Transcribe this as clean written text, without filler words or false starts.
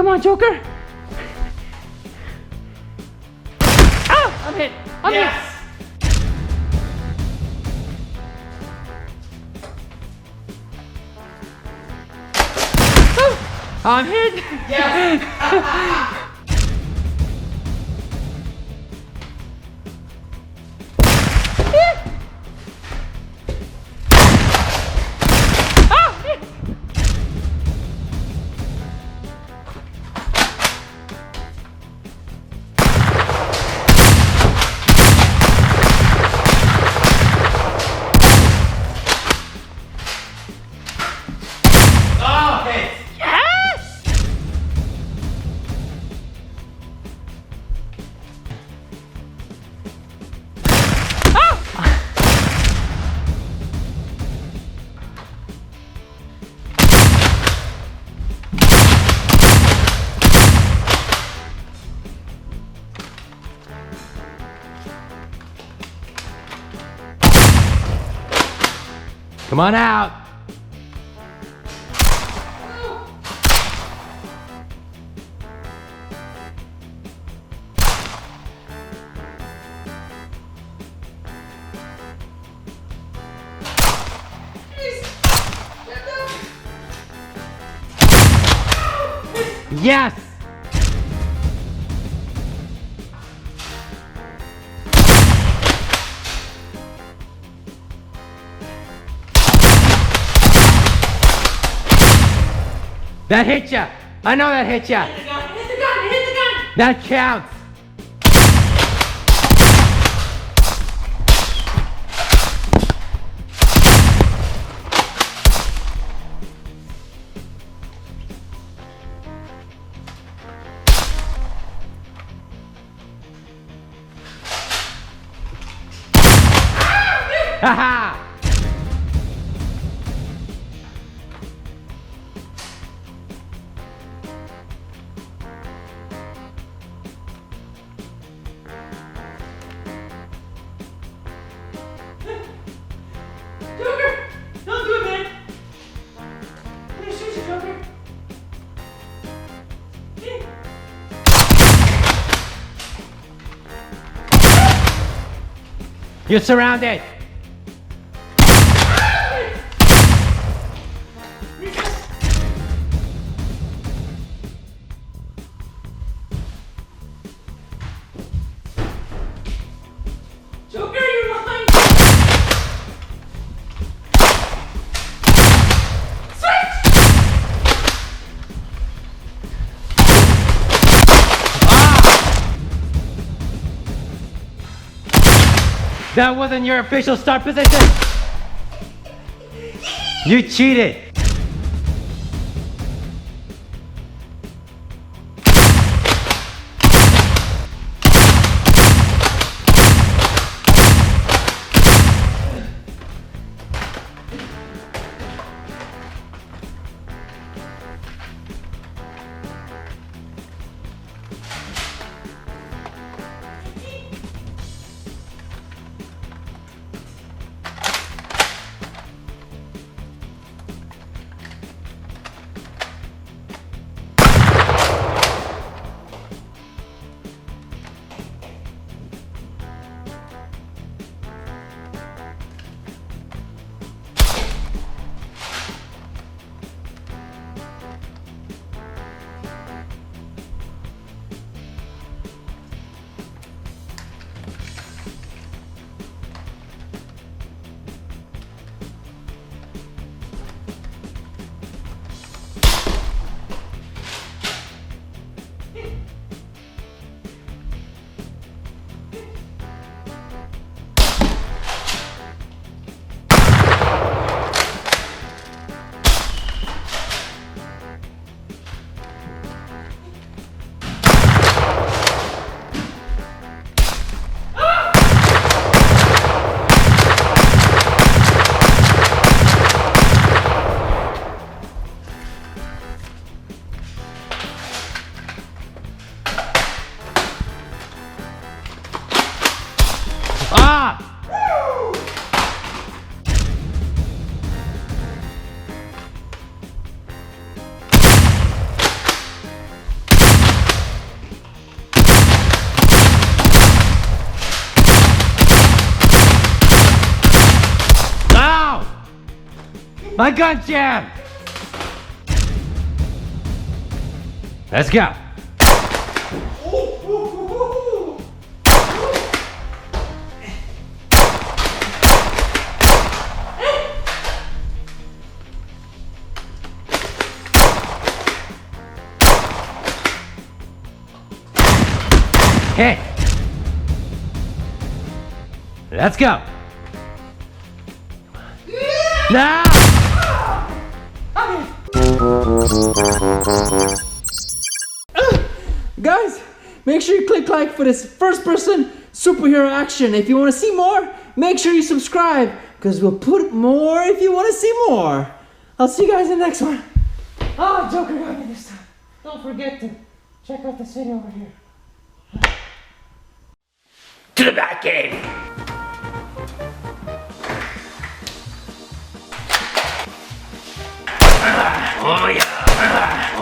Come on, Joker. Ah! I'm hit. I'm hit. I'm hit. Yes. Oh, hit. Yes! Come on out. Yes. That hit ya. I know that hit ya. Hit the gun, hit the gun, hit the gun! That counts. Haha. Joker! Don't do it, man! Please shoot you, Joker! You're surrounded. Joker, you're lying! That wasn't your official start position. You cheated. A gun jam! Let's go. Hit. Let's go. No! Guys, make sure you click like for this first person superhero action. If you want to see more, make sure you subscribe because we'll put more if you want to see more. I'll see you guys in the next one. Oh, Joker got me this time. Don't forget to check out this video over here. To the back cave. Oh yeah.